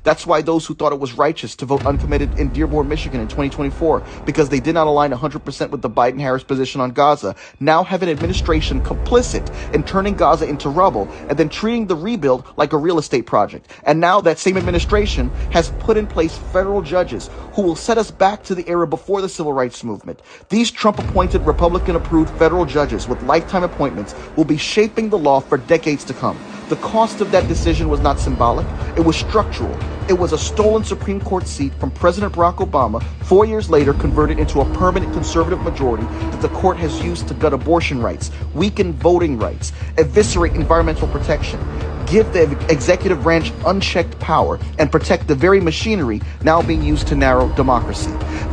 That's why those who thought it was righteous to vote uncommitted in Dearborn, Michigan in 2024, because they did not align 100% with the Biden-Harris position on Gaza, now have an administration complicit in turning Gaza into rubble and then treating the rebuild like a real estate project. And now that same administration has put in place federal judges who will set us back to the era before the civil rights movement. These Trump-appointed, Republican-approved federal judges with lifetime appointments will be shaping the law for decades to come. The cost of that decision was not symbolic, it was structural. It was a stolen Supreme Court seat from President Barack Obama, 4 years later converted into a permanent conservative majority that the court has used to gut abortion rights, weaken voting rights, eviscerate environmental protection, give the executive branch unchecked power, and protect the very machinery now being used to narrow democracy.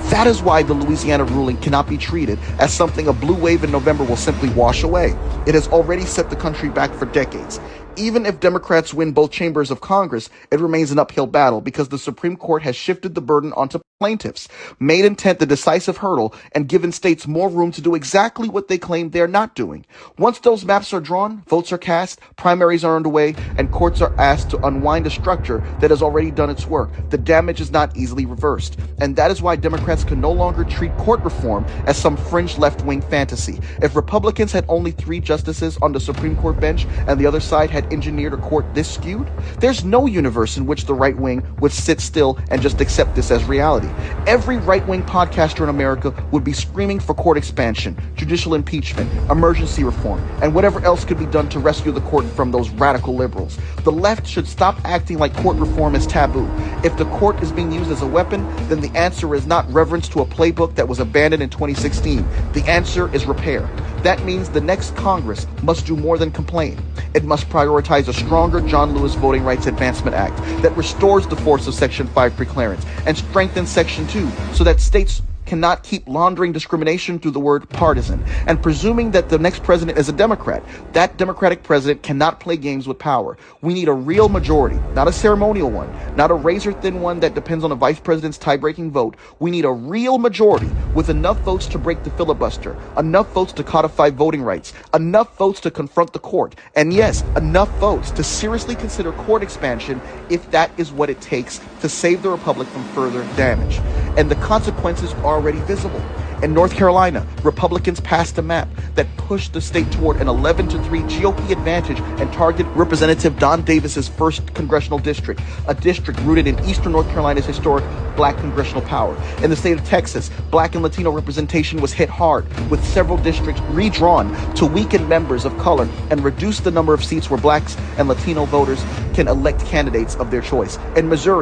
That is why the Louisiana ruling cannot be treated as something a blue wave in November will simply wash away. It has already set the country back for decades. Even if Democrats win both chambers of Congress, it remains an uphill battle because the Supreme Court has shifted the burden onto plaintiffs, made intent the decisive hurdle, and given states more room to do exactly what they claim they're not doing. Once those maps are drawn, votes are cast, primaries are underway, and courts are asked to unwind a structure that has already done its work, the damage is not easily reversed. And that is why Democrats can no longer treat court reform as some fringe left-wing fantasy. If Republicans had only 3 justices on the Supreme Court bench and the other side had engineered a court this skewed, there's no universe in which the right wing would sit still and just accept this as reality. Every right-wing podcaster in America would be screaming for court expansion, judicial impeachment, emergency reform, and whatever else could be done to rescue the court from those radical liberals. The left should stop acting like court reform is taboo. If the court is being used as a weapon, then the answer is not reverence to a playbook that was abandoned in 2016. The answer is repair. That means the next Congress must do more than complain. It must prioritize a stronger John Lewis Voting Rights Advancement Act that restores the force of Section 5 preclearance and strengthens Section 2 so that states cannot keep laundering discrimination through the word partisan and presuming that the next president is a Democrat. That Democratic president cannot play games with power. We need a real majority, not a ceremonial one, not a razor-thin one that depends on a vice president's tie-breaking vote. We need a real majority with enough votes to break the filibuster, enough votes to codify voting rights, enough votes to confront the court, and yes, enough votes to seriously consider court expansion if that is what it takes to save the republic from further damage. And the consequences are already visible. In North Carolina, Republicans passed a map that pushed the state toward an 11-3 GOP advantage and targeted Representative Don Davis's 1st congressional district, a district rooted in Eastern North Carolina's historic black congressional power. In the state of Texas, black and Latino representation was hit hard, with several districts redrawn to weaken members of color and reduce the number of seats where blacks and Latino voters can elect candidates of their choice. In Missouri,